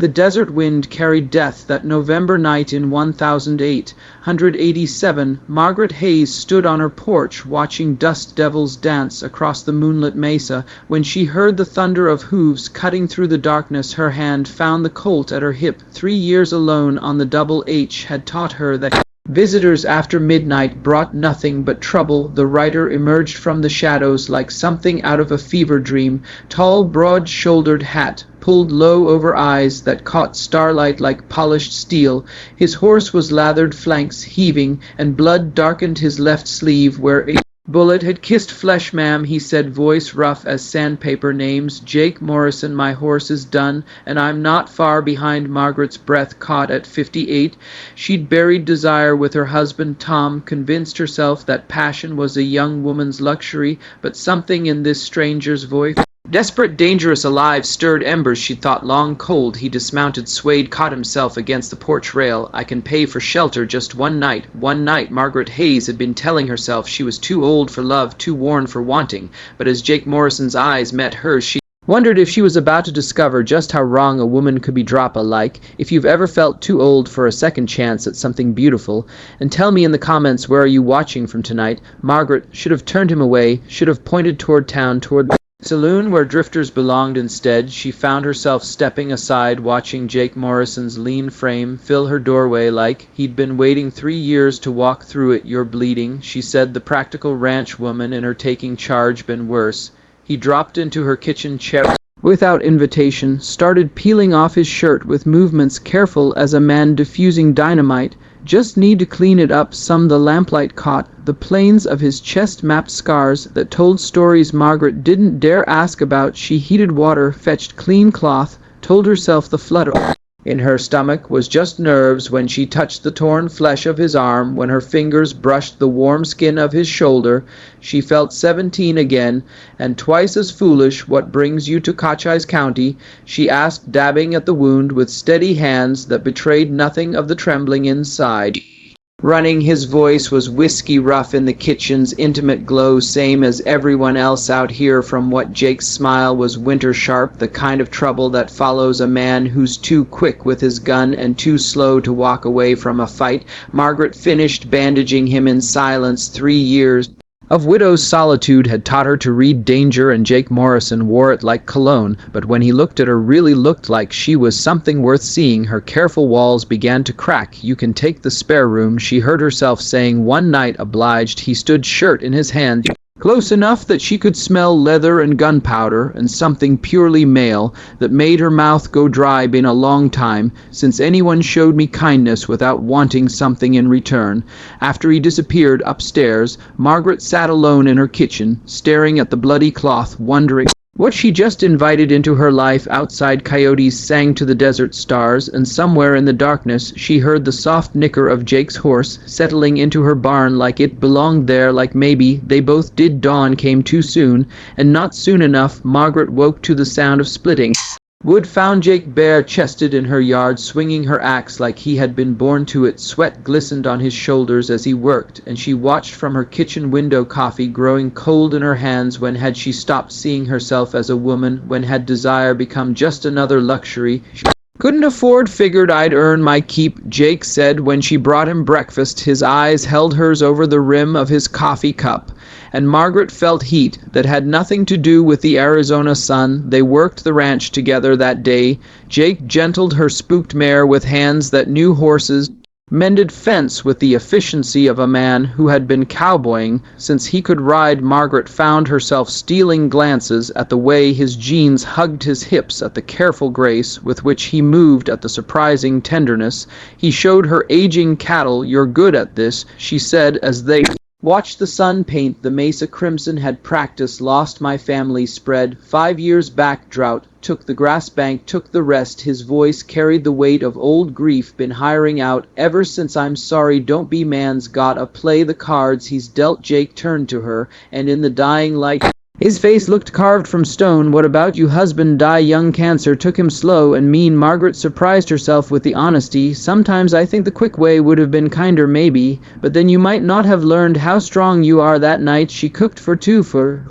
The desert wind carried death that November night in 1887. Margaret Hayes stood on her porch watching dust devils dance across the moonlit mesa. When she heard the thunder of hooves cutting through the darkness, her hand found the colt at her hip. 3 years alone on the Double H had taught her that visitors after midnight brought nothing but trouble. The rider emerged from the shadows like something out of a fever dream. Tall, broad-shouldered hat pulled low over eyes that caught starlight like polished steel. His horse was lathered, flanks heaving, and blood darkened his left sleeve where a bullet had kissed flesh. "Ma'am," he said, voice rough as sandpaper. "Name's Jake Morrison. My horse is done, and I'm not far behind." Margaret's breath caught at 58. She'd buried desire with her husband Tom, convinced herself that passion was a young woman's luxury, but something in this stranger's voice, desperate, dangerous, alive, stirred embers she'd thought long cold. He dismounted, swayed, caught himself against the porch rail. "I can pay for shelter just one night." One night. Margaret Hayes had been telling herself she was too old for love, too worn for wanting. But as Jake Morrison's eyes met hers, she wondered if she was about to discover just how wrong a woman could be. Drop a like if you've ever felt too old for a second chance at something beautiful, and tell me in the comments where are you watching from tonight. Margaret should have turned him away, should have pointed toward town, toward the saloon where drifters belonged. Instead, she found herself stepping aside, watching Jake Morrison's lean frame fill her doorway like he'd been waiting 3 years to walk through it. "You're bleeding," she said, the practical ranch woman in her taking charge been worse. He dropped into her kitchen chair without invitation, started peeling off his shirt with movements careful as a man diffusing dynamite. "Just need to clean it up some." The lamplight caught the planes of his chest-mapped scars that told stories Margaret didn't dare ask about. She heated water, fetched clean cloth, told herself the flutter in her stomach was just nerves. When she touched the torn flesh of his arm, when her fingers brushed the warm skin of his shoulder, she felt 17 again, and twice as foolish. "What brings you to Cochise County?" she asked, dabbing at the wound with steady hands that betrayed nothing of the trembling inside. Running, his voice was whiskey rough in the kitchen's intimate glow. "Same as everyone else out here." From what Jake's smile was winter sharp, the kind of trouble that follows a man who's too quick with his gun and too slow to walk away from a fight. Margaret finished bandaging him in silence. 3 years of widow's solitude had taught her to read danger, and Jake Morrison wore it like cologne. But when he looked at her, really looked like she was something worth seeing. Her careful walls began to crack. "You can take the spare room," she heard herself saying one night. Obliged. He stood, shirt in his hand, close enough that she could smell leather and gunpowder, and something purely male that made her mouth go dry. "Been a long time since anyone showed me kindness without wanting something in return." After he disappeared upstairs, Margaret sat alone in her kitchen, staring at the bloody cloth, wondering what she just invited into her life. Outside, coyotes sang to the desert stars, and somewhere in the darkness she heard the soft nicker of Jake's horse settling into her barn like it belonged there, like maybe they both did. Dawn came too soon, and not soon enough. Margaret woke to the sound of splitting wood, found Jake bare-chested in her yard, swinging her axe like he had been born to it. Sweat glistened on his shoulders as he worked, and she watched from her kitchen window, coffee growing cold in her hands. When had she stopped seeing herself as a woman? When had desire become just another luxury she couldn't afford? "Figured I'd earn my keep," Jake said when she brought him breakfast. His eyes held hers over the rim of his coffee cup, and Margaret felt heat that had nothing to do with the Arizona sun. They worked the ranch together that day. Jake gentled her spooked mare with hands that knew horses, mended fence with the efficiency of a man who had been cowboying since he could ride. Margaret found herself stealing glances at the way his jeans hugged his hips, at the careful grace with which he moved, at the surprising tenderness. He showed her aging cattle. "You're good at this," she said as they watched the sun paint the mesa crimson. "Had practice, lost my family spread. 5 years back, drought took the grass bank, took the rest." His voice carried the weight of old grief. "Been hiring out ever since. I'm sorry, don't be. Man's gotta play the cards he's dealt." Jake turned to her, and in the dying light his face looked carved from stone. "What about you? Husband die young, cancer took him slow and mean." Margaret surprised herself with the honesty. "Sometimes I think the quick way would have been kinder, maybe, but then you might not have learned how strong you are." That night she cooked for two for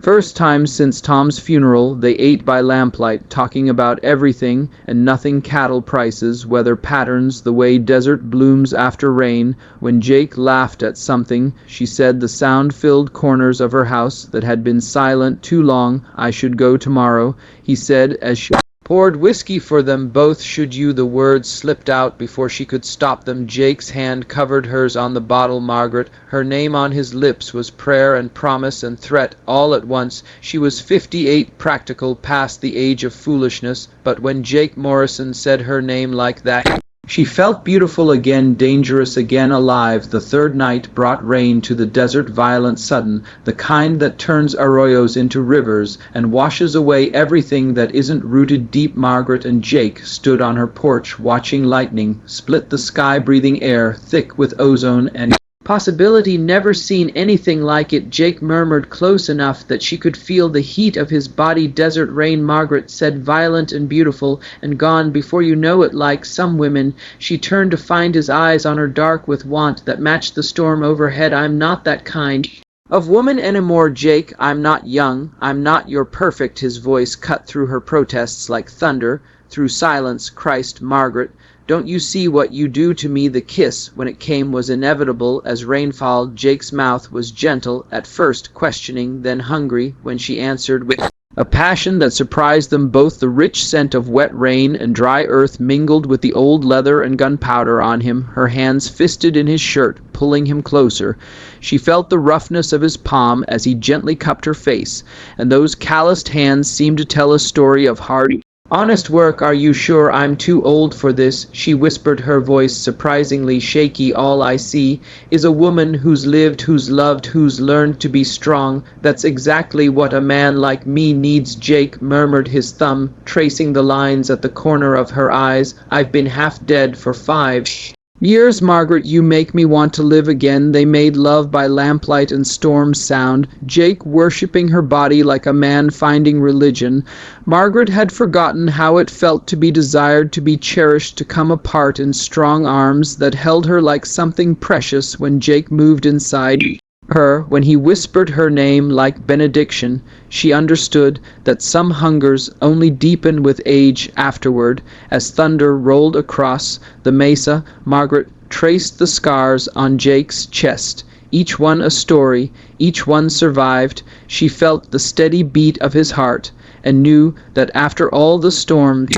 First time since Tom's funeral, they ate by lamplight, talking about everything and nothing, cattle prices, weather patterns, the way desert blooms after rain. When Jake laughed at something, she said the sound-filled corners of her house that had been silent too long. I should go tomorrow, he said as she poured whiskey for them both. Should you? The words slipped out before she could stop them. Jake's hand covered hers on the bottle. Margaret, her name on his lips, was prayer and promise and threat all at once. She was 58, practical, past the age of foolishness, but when Jake Morrison said her name like that, she felt beautiful again, dangerous again, alive. The third night brought rain to the desert, violent, sudden, the kind that turns arroyos into rivers and washes away everything that isn't rooted deep. Margaret and Jake stood on her porch watching lightning split the sky-breathing air, thick with ozone and possibility. Never seen anything like it, Jake murmured, close enough that she could feel the heat of his body. Desert rain, Margaret said, violent and beautiful, and gone before you know it, like some women. She turned to find his eyes on her, dark with want, that matched the storm overhead. I'm not that kind of woman anymore, Jake. I'm not young. I'm not your perfect. His voice cut through her protests like thunder, through silence. Christ, Margaret, don't you see what you do to me? The kiss, when it came, was inevitable as rainfall. Jake's mouth was gentle, at first questioning, then hungry, when she answered with a passion that surprised them both. The rich scent of wet rain and dry earth mingled with the old leather and gunpowder on him, her hands fisted in his shirt, pulling him closer. She felt the roughness of his palm as he gently cupped her face, and those calloused hands seemed to tell a story of hard, honest work. Are you sure I'm too old for this? She whispered, her voice surprisingly shaky. All I see is a woman who's lived, who's loved, who's learned to be strong. That's exactly what a man like me needs. Jake murmured, his thumb tracing the lines at the corner of her eyes. I've been half dead for 5 years, Margaret. You make me want to live again. They made love by lamplight and storm sound, Jake worshipping her body like a man finding religion. Margaret had forgotten how it felt to be desired, to be cherished, to come apart in strong arms that held her like something precious. When Jake moved inside her, when he whispered her name like benediction, she understood that some hungers only deepen with age afterward. As thunder rolled across the mesa, Margaret traced the scars on Jake's chest, each one a story, each one survived. She felt the steady beat of his heart and knew that after all the storm,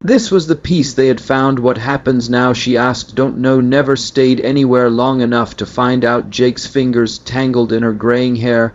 this was the peace they had found. What happens now, she asked. Don't know, never stayed anywhere long enough to find out. Jake's fingers tangled in her graying hair.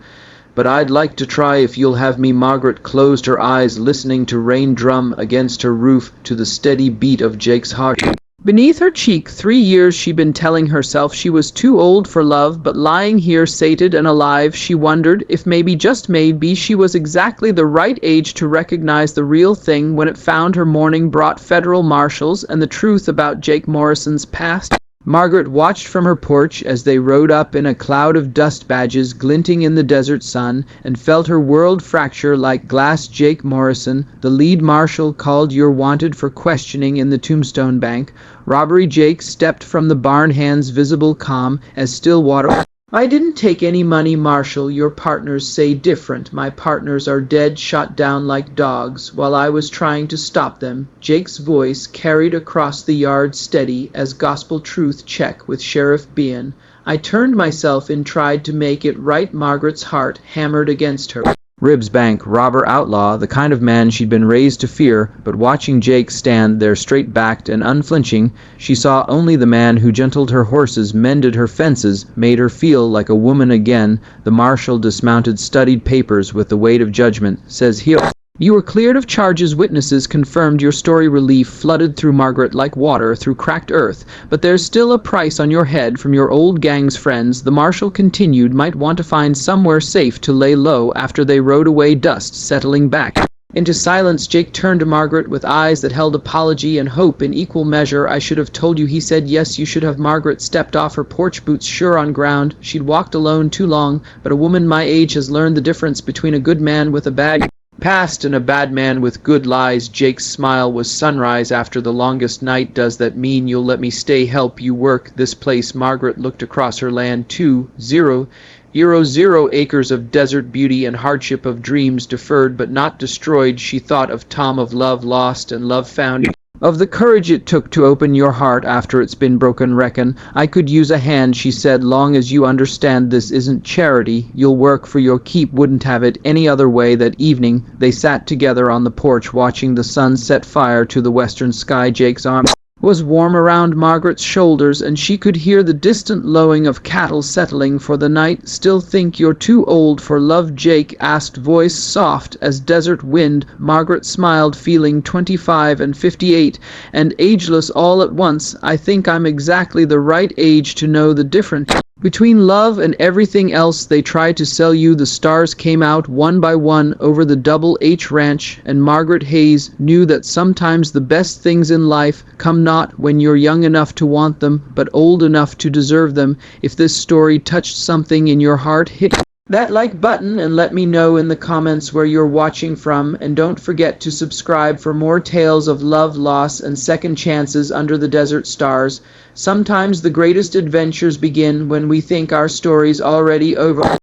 But I'd like to try if you'll have me. Margaret closed her eyes, listening to rain drum against her roof, to the steady beat of Jake's heart beneath her cheek. 3 years she'd been telling herself she was too old for love, but lying here sated and alive, she wondered if maybe, just maybe, she was exactly the right age to recognize the real thing when it found her. Morning brought federal marshals and the truth about Jake Morrison's past. Margaret watched from her porch as they rode up in a cloud of dust badges glinting in the desert sun, and felt her world fracture like glass. Jake Morrison, the lead marshal, called. You're wanted for questioning in the Tombstone bank. Robbery. Jake stepped from the barn, hands visible calm as still water. I didn't take any money, Marshal. Your partners say different. My partners are dead, shot down like dogs, while I was trying to stop them. Jake's voice carried across the yard, steady as gospel truth. Check with Sheriff Bean. I turned myself in, tried to make it right. Margaret's heart hammered against her ribs. Bank robber, outlaw, the kind of man she'd been raised to fear. But watching Jake stand there straight-backed and unflinching, she saw only the man who gentled her horses, mended her fences, made her feel like a woman again. The marshal dismounted, studied papers with the weight of judgment. Says here, you were cleared of charges. Witnesses confirmed your story. Relief flooded through Margaret like water through cracked earth. But there's still a price on your head from your old gang's friends. The marshal continued. Might want to find somewhere safe to lay low after they rode away. Dust settling back into silence. Jake turned to Margaret with eyes that held apology and hope in equal measure. I should have told you, he said. Yes, you should have. Margaret stepped off her porch, boots sure on ground. She'd walked alone too long, but a woman my age has learned the difference between a good man with a bad past and a bad man with good lies. Jake's smile was sunrise after the longest night. Does that mean you'll let me stay, help you work this place? Margaret looked across her land. 2-0. Euro 0 acres of desert beauty and hardship of dreams deferred but not destroyed. She thought of Tom, of love lost and love found, of the courage it took to open your heart after it's been broken. Reckon I could use a hand, she said, long as you understand this isn't charity. You'll work for your keep, wouldn't have it any other way. That evening they sat together on the porch watching the sun set fire to the western sky. Jake's arm was warm around Margaret's shoulders, and she could hear the distant lowing of cattle settling for the night. Still think you're too old for love, Jake asked, voice soft as desert wind. Margaret smiled, feeling 25 and 58 and ageless all at once. I think I'm exactly the right age to know the difference between love and everything else they tried to sell you. The stars came out one by one over the Double H Ranch, and Margaret Hayes knew that sometimes the best things in life come not when you're young enough to want them, but old enough to deserve them. If this story touched something in your heart, hit that like button and let me know in the comments where you're watching from. And don't forget to subscribe for more tales of love, loss, and second chances under the desert stars. Sometimes the greatest adventures begin when we think our story's already over.